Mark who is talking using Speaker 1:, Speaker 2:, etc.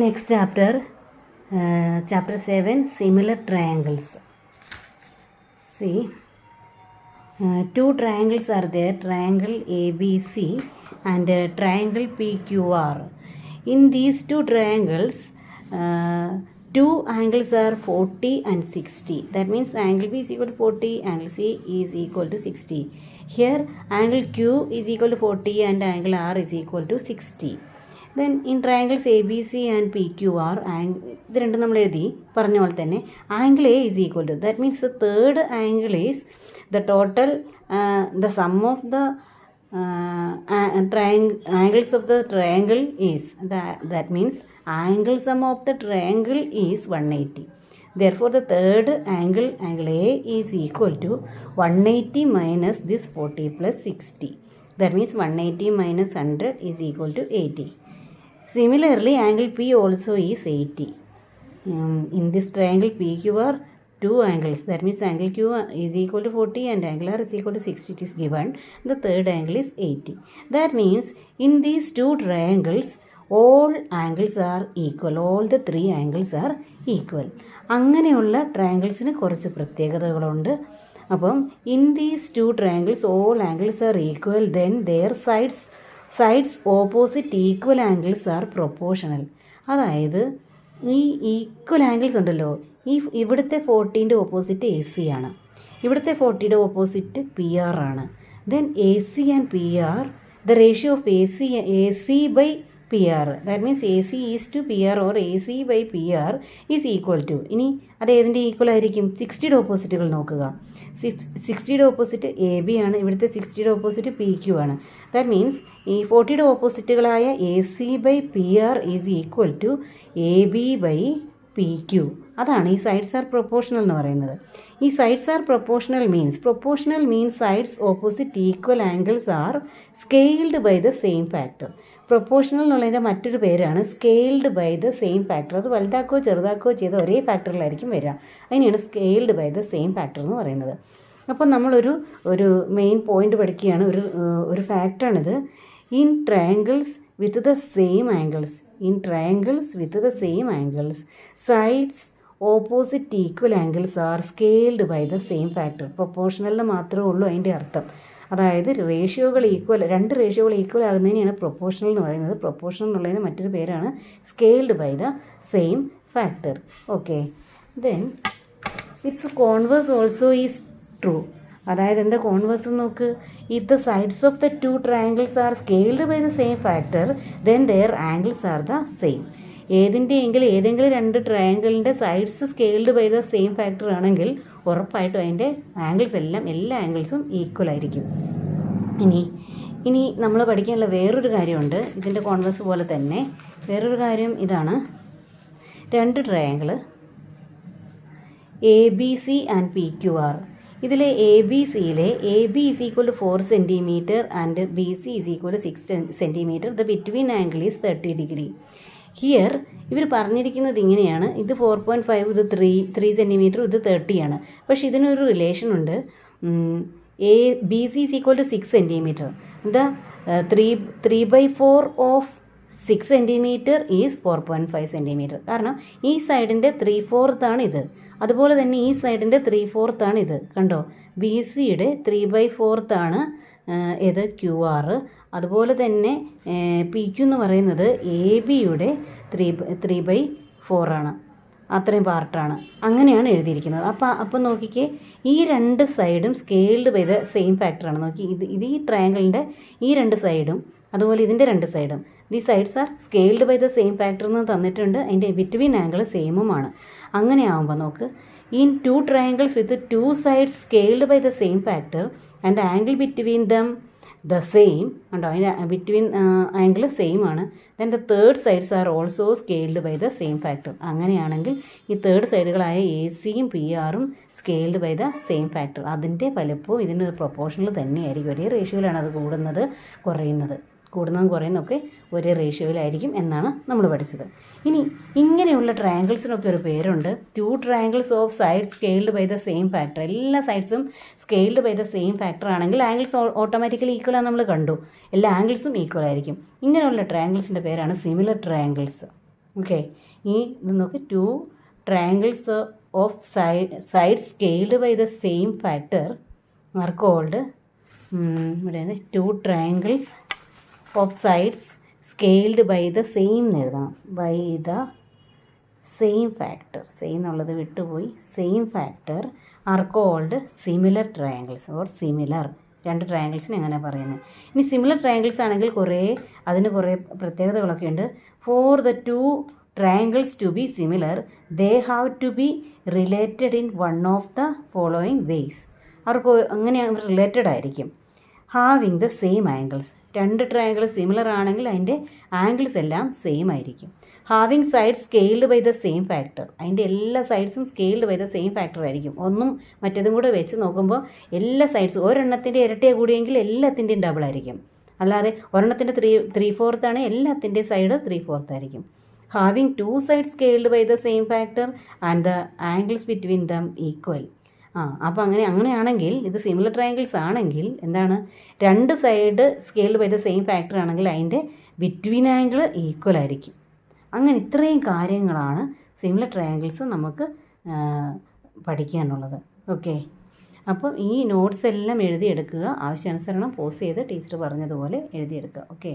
Speaker 1: Next chapter, chapter 7, similar triangles. See, two triangles are there, triangle ABC and triangle PQR. In these two triangles, two angles are 40 and 60. That means angle B is equal to 40, angle C is equal to 60. Here, angle Q is equal to 40 and angle R is equal to 60. Then in triangles ABC and PQR, ഇത് രണ്ടും നമ്മൾ എഴുതി പറഞ്ഞ പോലെ തന്നെ angle A is equal to, that means the third angle is the total, the sum of the angles of the triangle is, that means angle sum of the triangle is 180. Therefore, the third angle, angle A, is equal to 180 minus this 40 plus 60. That means 180 minus 100 is equal to 80. Similarly, angle P also is 80. In this triangle PQR, two angles, that means angle Q is equal to 40 and angle R is equal to 60, it is given. The third angle is 80. That means in these two triangles, all angles are equal. All the three angles are equal. അങ്ങനെയുള്ള ട്രയാങ്കിൾസിന് കുറച്ച് പ്രത്യേകതകളുണ്ട്. അപ്പം in these two triangles, all angles are equal. Then their sides opposite equal angles are proportional. അതായത് ഈ equal angles ഉണ്ടല്ലോ, ഇവിടുത്തെ 40ൻ്റെ opposite A C ആണ്, ഇവിടുത്തെ 40യുടെ ഓപ്പോസിറ്റ് പി ആർ ആണ്. Then A C and P R, the ratio of A C by P R, that means A C is to P R or A C by P R is equal to, ഇനി അത് ഏതിൻ്റെ equal ആയിരിക്കും? 60യുടെ ഓപ്പോസിറ്റുകൾ നോക്കുക. 60യുടെ opposite A B ആണ്, ഇവിടുത്തെ 60യുടെ opposite P Q ആണ്. That means ഈ 40യുടെ ഓപ്പോസിറ്റുകളായ A C by P R is equal to A B by P Q. അതാണ് ഈ സൈഡ്സ് ആർ പ്രൊപ്പോർഷണൽ എന്ന് പറയുന്നത്. ഈ sides are proportional means sides opposite equal angles are scaled by the same factor. Proportional എന്നുള്ളതിൻ്റെ മറ്റൊരു പേരാണ് scaled by the same factor. അത് വലുതാക്കോ ചെറുതാക്കോ ചെയ്ത ഒരേ ഫാക്ടറിലായിരിക്കും വരിക. അതിനെയാണ് scaled by the same factor എന്ന് പറയുന്നത്. അപ്പോൾ നമ്മളൊരു മെയിൻ പോയിന്റ് പഠിക്കുകയാണ്, ഒരു ഫാക്റ്റാണിത്. In triangles with the same angles, sides opposite equal angles are scaled by the same factor. പ്രൊപ്പോർഷണലിന് മാത്രമേ ഉള്ളൂ അതിൻ്റെ അർത്ഥം. അതായത് രണ്ട് റേഷ്യോകൾ ഈക്വൽ ആകുന്നതിനെയാണ് പ്രൊപ്പോർഷണൽ എന്ന് പറയുന്നത്. പ്രൊപ്പോർഷണൽ എന്നുള്ളതിന് മറ്റൊരു പേരാണ് scaled by the same factor. Okay, then its converse also is true. അതായത് എന്താ കോൺവേഴ്സ് നോക്ക്. If the sides of the two triangles are scaled by the same factor, then their angles are the same. ഏതെങ്കിലും രണ്ട് ട്രയാങ്കിളിൻ്റെ sides scaled by the same factor ആണെങ്കിൽ ഉറപ്പായിട്ടും അതിൻ്റെ angles എല്ലാ ആംഗിൾസും ഈക്വൽ ആയിരിക്കും. ഇനി നമ്മൾ പഠിക്കാനുള്ള വേറൊരു കാര്യമുണ്ട് ഇതിൻ്റെ കോൺവേഴ്സ് പോലെ തന്നെ. വേറൊരു കാര്യം ഇതാണ്, രണ്ട് triangle A B C and P Q R. ഇതിലെ എ ബി സിയിലെ A B is equal to 4 centimetre and B C is equal to 6 centimetre. The between angle is 30 degree. Here ഇവർ പറഞ്ഞിരിക്കുന്നത് ഇങ്ങനെയാണ്, ഇത് 4.5, ഇത് 3 സെൻറ്റിമീറ്റർ, ഇത് 30 ആണ്. പക്ഷേ ഇതിനൊരു റിലേഷൻ ഉണ്ട്. B C is equal to 6 centimetre. The 3/4 of 6 centimetre is 4.5 centimetre. കാരണം ഈ സൈഡിൻ്റെ 3/4 ആണ് ഇത്, അതുപോലെ തന്നെ ഈ സൈഡിൻ്റെ 3/4 ആണ് ഇത്. കണ്ടോ, ബി സിയുടെ 3/4 ആണ് ഇത് ക്യു ആർ. അതുപോലെ തന്നെ പി ക്യു എന്ന് പറയുന്നത് എ ബിയുടെ 3/4 ആണ്, അത്രയും പാർട്ടാണ്. അങ്ങനെയാണ് എഴുതിയിരിക്കുന്നത്. അപ്പം നോക്കിക്കേ, ഈ രണ്ട് സൈഡും സ്കെയിൽഡ് ബൈ ദ സെയിം ഫാക്ടറാണ്. നോക്കി, ഇത് ഈ ട്രയാങ്കിളിൻ്റെ ഈ രണ്ട് സൈഡും അതുപോലെ ഇതിൻ്റെ രണ്ട് സൈഡും, the sides are scaled by the same factor എന്ന് തന്നിട്ടുണ്ട്. അതിൻ്റെ ബിറ്റ്വീൻ ആംഗിൾ സെയിമുമാണ്. അങ്ങനെ ആകുമ്പോൾ നോക്ക്, in two triangles with two sides scaled by the same factor and angle between them the same. കണ്ടോ, അതിൻ്റെ ബിറ്റ്വീൻ ആംഗിൾ സെയിം ആണ്. Then the third sides are also scaled by the same factor. അങ്ങനെയാണെങ്കിൽ ഈ third സൈഡുകളായ A സിയും P ആറും scaled by the same factor. അതിൻ്റെ ഫലപ്പോ ഇതിന് പ്രൊപ്പോർഷണൽ തന്നെയായിരിക്കും. ഒരേ റേഷ്യോയിലാണ് അത് കൂടുന്നതും കുറയുന്നതൊക്കെ ഒരേ റേഷ്യോയിലായിരിക്കും എന്നാണ് നമ്മൾ പഠിച്ചത്. ഇനി ഇങ്ങനെയുള്ള ട്രയാങ്കിൾസിനൊക്കെ ഒരു പേരുണ്ട്, two triangles of side scaled by the same factor. എല്ലാ സൈഡ്സും scaled by the same factor ആണെങ്കിൽ ആംഗിൾസ് ഓട്ടോമാറ്റിക്കലി ഈക്വൽ ആണ്, നമ്മൾ കണ്ടു. എല്ലാ ആംഗിൾസും ഈക്വൽ ആയിരിക്കും. ഇങ്ങനെയുള്ള ട്രയാങ്കിൾസിൻ്റെ പേരാണ് സിമിലർ ട്രയാങ്കിൾസ്. ഓക്കെ, ഈ ഇത് നോക്ക്, 2 triangles of side scaled by the same factor are called, ഇവിടെയാണ് 2 triangles of sides scaled by the same എന്ന് എഴുതണം, by the same factor, same എന്നുള്ളത് വിട്ടുപോയി, same factor are called similar triangles or similar. 2 ട്രയാങ്കിൾസിന് എങ്ങനെ പറയുന്നത്. ഇനി സിമിലർ ട്രയാങ്കിൾസ് ആണെങ്കിൽ അതിന് കുറേ പ്രത്യേകതകളൊക്കെ ഉണ്ട്. For the 2 triangles to be similar they have to be related in one of the following ways. അവർക്ക് അങ്ങനെ റിലേറ്റഡ് ആയിരിക്കും. Having the same angles, 2 triangle similar ആണെങ്കിൽ അതിൻ്റെ ആംഗിൾസ് എല്ലാം സെയിം ആയിരിക്കും. Having side scaled by the same factor, അതിൻ്റെ എല്ലാ സൈഡ്സും scaled by the same factor ആയിരിക്കും. ഒന്നും മറ്റേതും കൂടെ വെച്ച് നോക്കുമ്പോൾ എല്ലാ സൈഡ്സും ഒരെണ്ണത്തിൻ്റെ ഇരട്ടിയെ കൂടിയെങ്കിൽ എല്ലാത്തിൻ്റെയും ഡബിൾ ആയിരിക്കും. അല്ലാതെ ഒരെണ്ണത്തിൻ്റെ 3/4 ആണ്, എല്ലാത്തിൻ്റെയും സൈഡ് 3/4 ആയിരിക്കും. Having 2 side scaled by the same factor and the angles between them equal. അപ്പോൾ അങ്ങനെയാണെങ്കിൽ ഇത് സിമിലർ ട്രയാങ്കിൾസ് ആണെങ്കിൽ എന്താണ്, 2 side scaled by the same factor ആണെങ്കിൽ അതിൻ്റെ ബിറ്റ്വീൻ ആംഗിൾ ഈക്വൽ ആയിരിക്കും. അങ്ങനെ ഇത്രയും കാര്യങ്ങളാണ് സിമിലർ ട്രയാങ്കിൾസ് നമുക്ക് പഠിക്കാനുള്ളത്. ഓക്കെ, അപ്പം ഈ നോട്ട്സ് എല്ലാം എഴുതിയെടുക്കുക, ആവശ്യാനുസരണം പോസ് ചെയ്ത് ടീച്ചർ പറഞ്ഞതുപോലെ എഴുതിയെടുക്കുക. ഓക്കെ.